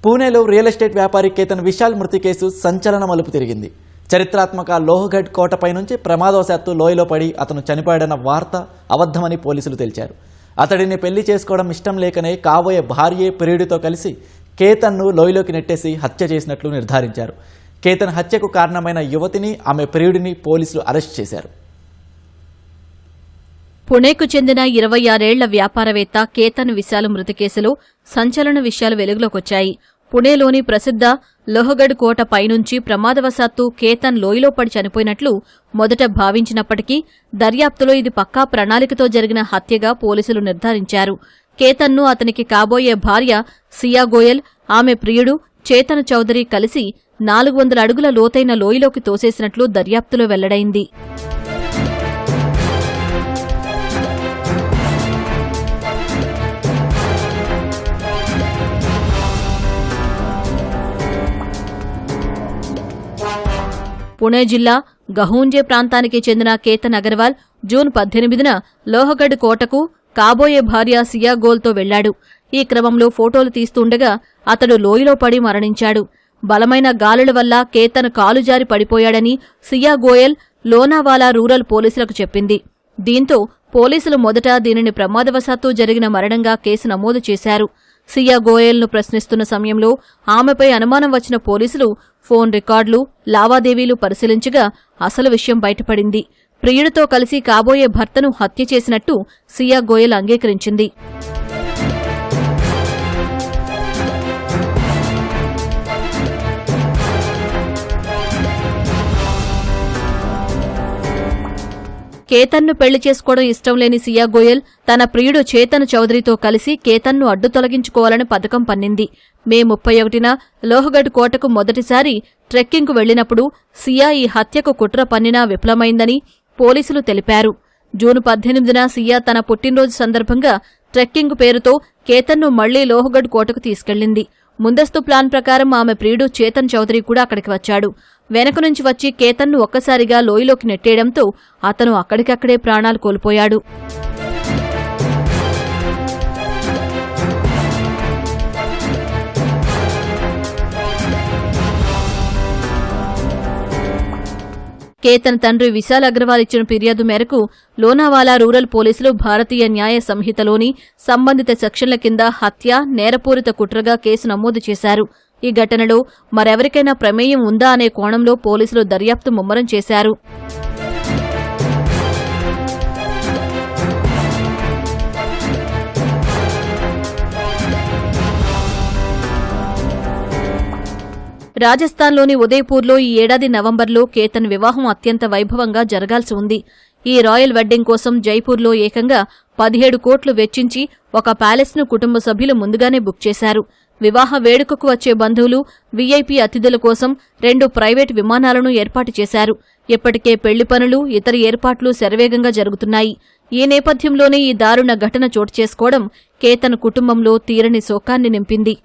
పూణేలో real estate వ్యాపారి కేతన్ విశాల్ మృతి కేసు సంచలన మలుపు తిరిగింది. చరిత్రాత్మక లోహగఢ్ కోటపై నుంచి ప్రమాదవశాత్తు లోయలో పడి అతను చనిపోయాడన్న వార్త అబద్ధమని పోలీసులు తేల్చారు. అతడిని పెళ్లి చేసుకోవడం ఇష్టం లేకనే కాబోయే భార్యే ప్రియుడితో కలిసి కేతన్ను లోయలోకి నెట్టేసి హత్య చేసినట్లు నిర్ధారించారు. కేతన్ హత్యకు కారణమైన యువతిని, ఆమె ప్రియుడిని పోలీసులు అరెస్ట్ చేశారు. పుణేకు చెందిన 26 ఏళ్ల వ్యాపారవేత్త కేతన్ విశాల్ మృతి కేసులో సంచలన విషయాలు వెలుగులోకొచ్చాయి. పుణేలోని ప్రసిద్ధ లోహగఢ్ కోట పైనుంచి ప్రమాదవశాత్తు కేతన్ లోయలో పడి చనిపోయినట్లు మొదట భావించినప్పటికీ దర్యాప్తులో ఇది పక్కా ప్రణాళికతో జరిగిన హత్యగా పోలీసులు నిర్ధారించారు. కేతన్ను అతనికి కాబోయే భార్య సియా గోయల్, ఆమె ప్రియుడు చేతన్ చౌదరి కలిసి 400 అడుగుల లోతైన లోయలోకి తోసేసినట్లు దర్యాప్తులో వెల్లడైంది. పుణే జిల్లా గహూంజే ప్రాంతానికి చెందిన కేతన్ అగర్వాల్ జూన్ 18న లోహగఢ్ కోటకు కాబోయే భార్య సియా గోల్తో వెళ్లాడు. ఈ క్రమంలో ఫోటోలు తీస్తుండగా అతడు లోయలో పడి మరణించాడు. బలమైన గాలుల వల్ల కేతన్ కాలు జారి పడిపోయాడని సియా గోయల్ లోనావాలా రూరల్ పోలీసులకు చెప్పింది. దీంతో పోలీసులు మొదట దీనిని ప్రమాదవశాత్తు జరిగిన మరణంగా కేసు నమోదు చేశారు. సియా గోయల్ను ప్రశ్నిస్తున్న సమయంలో ఆమెపై అనుమానం వచ్చిన పోలీసులు ఫోన్ రికార్డులు, లావాదేవీలు పరిశీలించగా అసలు విషయం బయటపడింది. ప్రియుడితో కలిసి కాబోయే భర్తను హత్య చేసినట్టు సియా గోయల్ అంగీకరించింది. కేతన్ను పెళ్లి చేసుకోవడం ఇష్టం లేని సియా గోయల్ తన ప్రియుడు చేతన్ చౌదరితో కలిసి కేతన్ను అడ్డు తొలగించుకోవాలని పథకం పన్నింది. మే 31న లోహగఢ్ కోటకు మొదటిసారి ట్రెక్కింగ్కు వెళ్లినప్పుడు సియా ఈ హత్యకు కుట్ర పన్నినా విఫలమైందని పోలీసులు తెలిపారు. జూన్ 18న సియా తన పుట్టినరోజు సందర్భంగా ట్రెక్కింగ్ పేరుతో కేతన్ను మళ్లీ లోహగఢ్ కోటకు తీసుకెళ్లింది. ముందస్తు ప్లాన్ ప్రకారం ఆమె ప్రియుడు చేతన్ చౌదరి కూడా అక్కడికి వచ్చాడు. వెనక నుంచి వచ్చి కేతన్ను ఒక్కసారిగా లోయలోకి నెట్టేయడంతో అతను అక్కడికక్కడే ప్రాణాలు కోల్పోయాడు. కేతన్ తండ్రి విశాల్ అగర్వాల్ ఇచ్చిన ఫిర్యాదు మేరకు లోనావాలా రూరల్ పోలీసులు భారతీయ న్యాయ సంహితలోని సంబంధిత సెక్షన్ల కింద హత్య, నేరపూరిత కుట్రగా కేసు నమోదు చేశారు. ఈ ఘటనలో మరెవరికైనా ప్రమేయం ఉందా అనే కోణంలో పోలీసులు దర్యాప్తు ముమ్మరం చేశారు. రాజస్థాన్లోని ఉదయ్పూర్లో ఈ ఏడాది నవంబర్లో కేతన్ వివాహం అత్యంత వైభవంగా జరగాల్సి ఉంది. ఈ రాయల్ వెడ్డింగ్ కోసం జైపూర్లో ఏకంగా 17 కోట్లు వెచ్చించి ఒక ప్యాలెస్ను కుటుంబ సభ్యులు ముందుగానే బుక్ చేశారు. వివాహ వేడుకకు వచ్చే బంధువులు, వీఐపీ అతిథుల కోసం 2 ప్రైవేట్ విమానాలను ఏర్పాటు చేశారు. ఇప్పటికే పెళ్లి పనులు, ఇతర ఏర్పాట్లు శరవేగంగా జరుగుతున్నాయి. ఈ నేపథ్యంలోనే ఈ దారుణ ఘటన చోటు చేసుకోవడం కేతన్ కుటుంబంలో తీరని శోకాన్ని నింపింది.